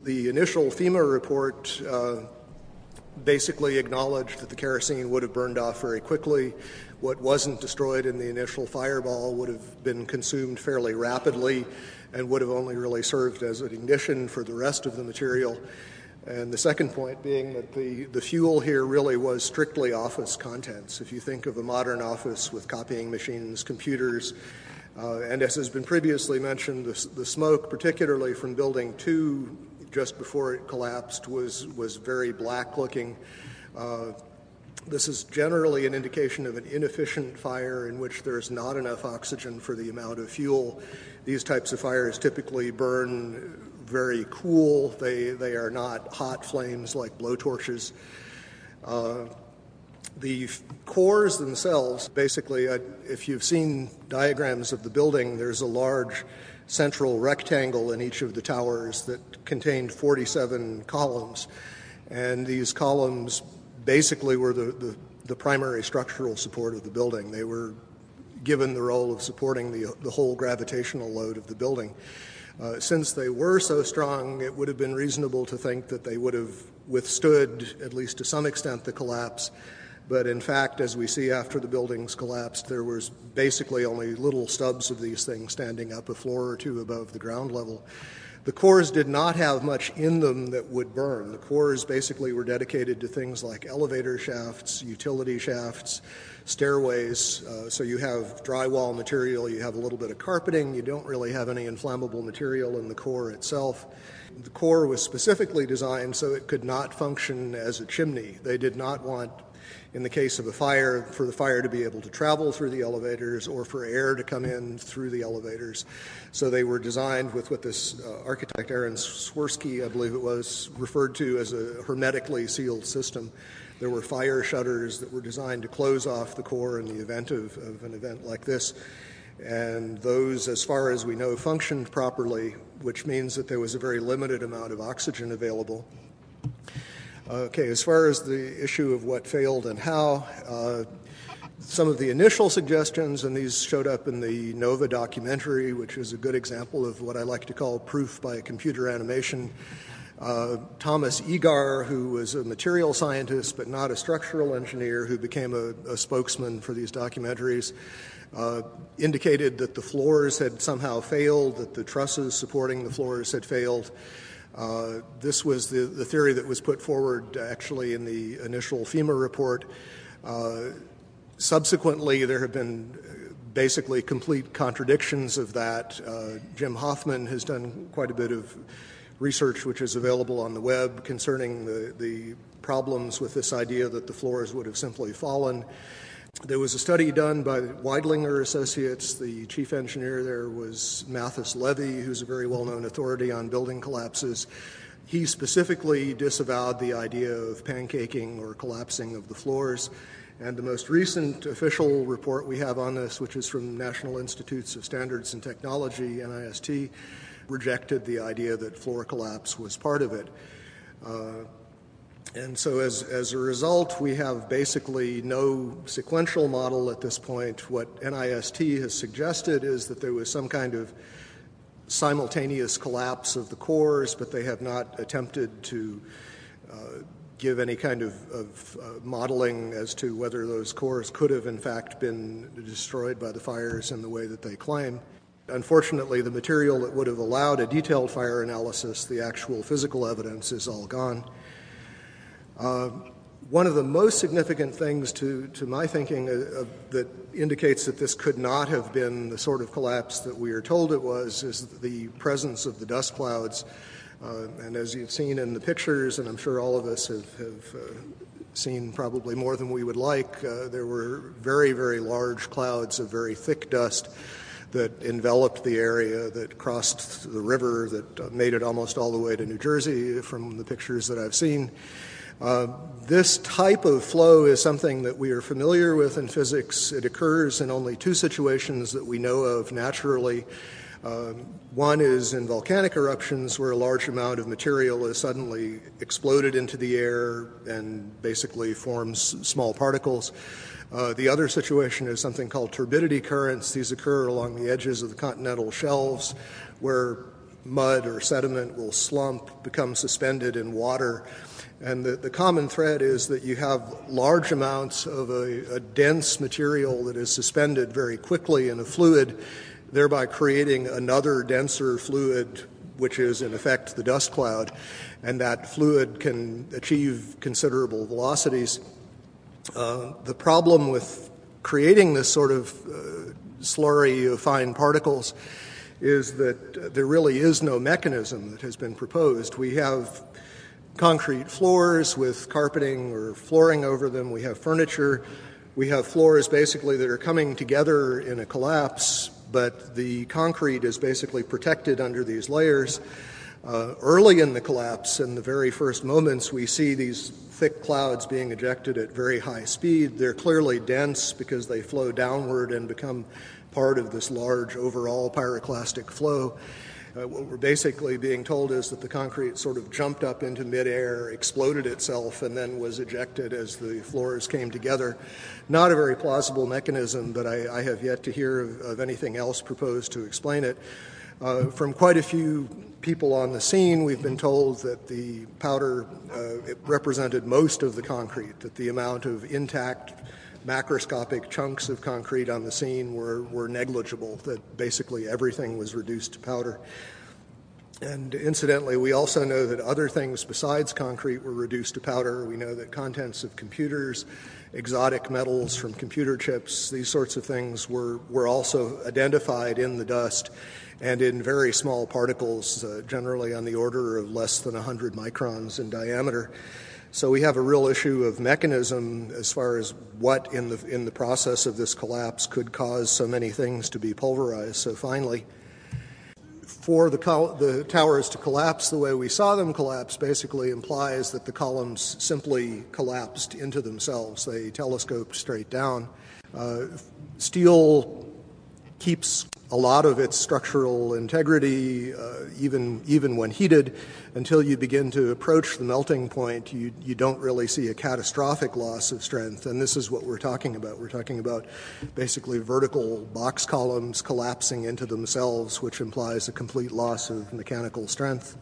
The initial FEMA report basically acknowledged that the kerosene would have burned off very quickly. What wasn't destroyed in the initial fireball would have been consumed fairly rapidly and would have only really served as an ignition for the rest of the material. And the second point being that the fuel here really was strictly office contents. If you think of a modern office with copying machines, computers, and as has been previously mentioned, the smoke, particularly from Building 2, just before it collapsed, was very black-looking. This is generally an indication of an inefficient fire in which there's not enough oxygen for the amount of fuel. These types of fires typically burn very cool. They are not hot flames like blowtorches. The cores themselves, basically, if you've seen diagrams of the building, there's a large central rectangle in each of the towers that contained 47 columns. And these columns basically were the primary structural support of the building. They were given the role of supporting the whole gravitational load of the building. Since they were so strong, it would have been reasonable to think that they would have withstood, at least to some extent, the collapse. But in fact, as we see after the buildings collapsed, there was basically only little stubs of these things standing up a floor or two above the ground level. The cores did not have much in them that would burn. The cores basically were dedicated to things like elevator shafts, utility shafts, stairways. So you have drywall material, you have a little bit of carpeting, you don't really have any inflammable material in the core itself. The core was specifically designed so it could not function as a chimney. They did not want, in the case of a fire, for the fire to be able to travel through the elevators or for air to come in through the elevators. So they were designed with what this architect, Aaron Swirsky, I believe it was, referred to as a hermetically sealed system. There were fire shutters that were designed to close off the core in the event of an event like this. And those, as far as we know, functioned properly, which means that there was a very limited amount of oxygen available. Okay, as far as the issue of what failed and how, some of the initial suggestions, and these showed up in the NOVA documentary, which is a good example of what I like to call proof by computer animation. Thomas Egar, who was a material scientist but not a structural engineer, who became a spokesman for these documentaries, indicated that the floors had somehow failed, that the trusses supporting the floors had failed. This was the theory that was put forward actually in the initial FEMA report. Subsequently, there have been basically complete contradictions of that. Jim Hoffman has done quite a bit of research which is available on the web concerning the problems with this idea that the floors would have simply fallen. There was a study done by Weidlinger Associates. The chief engineer there was Mathis Levy, who's a very well-known authority on building collapses. He specifically disavowed the idea of pancaking or collapsing of the floors. And the most recent official report we have on this, which is from National Institutes of Standards and Technology, NIST, rejected the idea that floor collapse was part of it. And so as a result, we have basically no sequential model at this point. What NIST has suggested is that there was some kind of simultaneous collapse of the cores, but they have not attempted to give any kind of modeling as to whether those cores could have in fact been destroyed by the fires in the way that they claim. Unfortunately, the material that would have allowed a detailed fire analysis, the actual physical evidence, is all gone. One of the most significant things to my thinking that indicates that this could not have been the sort of collapse that we are told it was is the presence of the dust clouds. And as you've seen in the pictures, and I'm sure all of us have seen probably more than we would like, there were very, very large clouds of very thick dust that enveloped the area, that crossed the river, that made it almost all the way to New Jersey from the pictures that I've seen. This type of flow is something that we are familiar with in physics. It occurs in only two situations that we know of naturally. One is in volcanic eruptions where a large amount of material is suddenly exploded into the air and basically forms small particles. The other situation is something called turbidity currents. These occur along the edges of the continental shelves where mud or sediment will slump, become suspended in water. And the common thread is that you have large amounts of a dense material that is suspended very quickly in a fluid, thereby creating another denser fluid, which is in effect the dust cloud. And that fluid can achieve considerable velocities. The problem with creating this sort of slurry of fine particles is that there really is no mechanism that has been proposed. We have concrete floors with carpeting or flooring over them. We have furniture. We have floors basically that are coming together in a collapse, but the concrete is basically protected under these layers. Early in the collapse, in the very first moments, we see these thick clouds being ejected at very high speed. They're clearly dense because they flow downward and become part of this large overall pyroclastic flow. What we're basically being told is that the concrete sort of jumped up into midair, exploded itself, and then was ejected as the floors came together. Not a very plausible mechanism, but I have yet to hear of anything else proposed to explain it. From quite a few people on the scene, we've been told that the powder it represented most of the concrete, that the amount of intact macroscopic chunks of concrete on the scene were negligible, that basically everything was reduced to powder. And incidentally, we also know that other things besides concrete were reduced to powder. We know that contents of computers, exotic metals from computer chips, these sorts of things were also identified in the dust and in very small particles, generally on the order of less than 100 microns in diameter. So we have a real issue of mechanism as far as what in the process of this collapse could cause so many things to be pulverized so finely. For the towers to collapse the way we saw them collapse basically implies that the columns simply collapsed into themselves. They telescoped straight down. Steel keeps a lot of its structural integrity, even when heated, until you begin to approach the melting point. You don't really see a catastrophic loss of strength, and this is what we're talking about. We're talking about basically vertical box columns collapsing into themselves, which implies a complete loss of mechanical strength.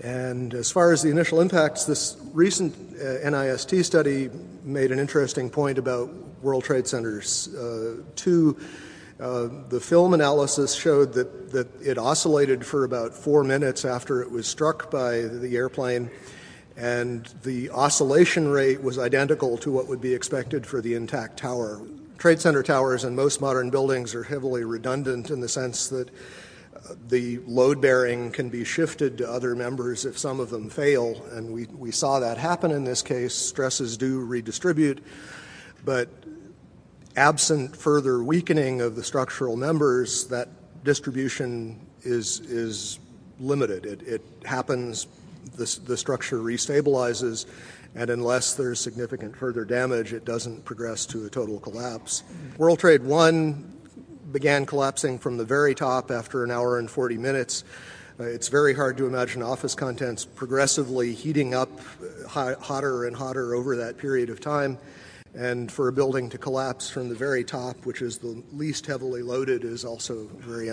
And as far as the initial impacts, this recent NIST study made an interesting point about World Trade Centers 2. The film analysis showed that it oscillated for about 4 minutes after it was struck by the airplane, and the oscillation rate was identical to what would be expected for the intact tower. Trade Center towers in most modern buildings are heavily redundant in the sense that the load bearing can be shifted to other members if some of them fail, and we saw that happen in this case. Stresses do redistribute, but absent further weakening of the structural members, that distribution is limited. It happens, the structure restabilizes, and unless there's significant further damage, it doesn't progress to a total collapse. World Trade 1 began collapsing from the very top after an hour and 40 minutes. It's very hard to imagine office contents progressively heating up hotter and hotter over that period of time. And for a building to collapse from the very top, which is the least heavily loaded, is also very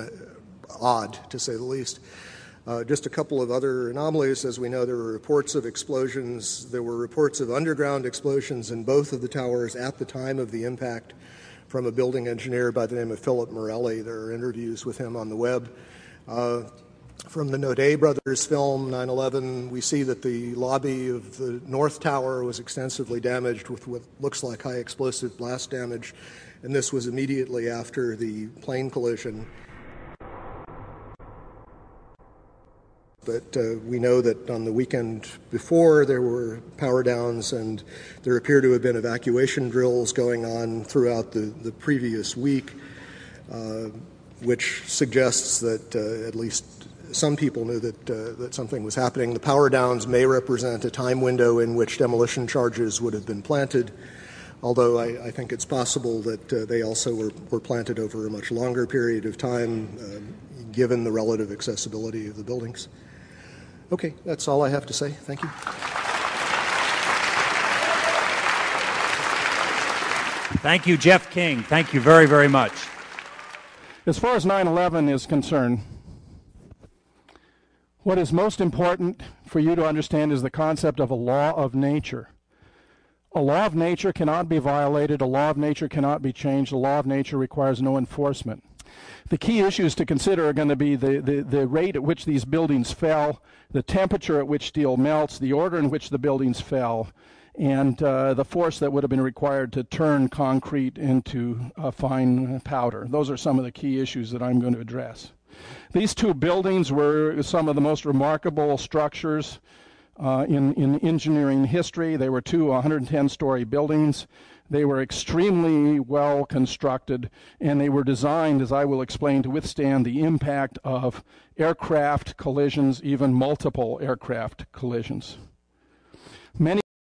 odd, to say the least. Just a couple of other anomalies. As we know, there were reports of explosions. There were reports of underground explosions in both of the towers at the time of the impact from a building engineer by the name of Philip Morelli. There are interviews with him on the web. From the Naudet brothers film, 9/11, we see that the lobby of the North Tower was extensively damaged with what looks like high explosive blast damage, and this was immediately after the plane collision. But we know that on the weekend before, there were power downs, and there appear to have been evacuation drills going on throughout the previous week, which suggests that at least some people knew that something was happening. The power downs may represent a time window in which demolition charges would have been planted, although I think it's possible that they also were planted over a much longer period of time, given the relative accessibility of the buildings. Okay, that's all I have to say. Thank you. Thank you, Jeff King. Thank you very, very much. As far as 9/11 is concerned, What is most important for you to understand is the concept of a law of nature. A law of nature cannot be violated. A law of nature cannot be changed. A law of nature requires no enforcement. The key issues to consider are going to be the rate at which these buildings fell, the temperature at which steel melts, the order in which the buildings fell, and the force that would have been required to turn concrete into a fine powder. Those are some of the key issues that I'm going to address. These two buildings were some of the most remarkable structures in engineering history. They were two 110-story buildings. They were extremely well constructed, and they were designed, as I will explain, to withstand the impact of aircraft collisions, even multiple aircraft collisions. Many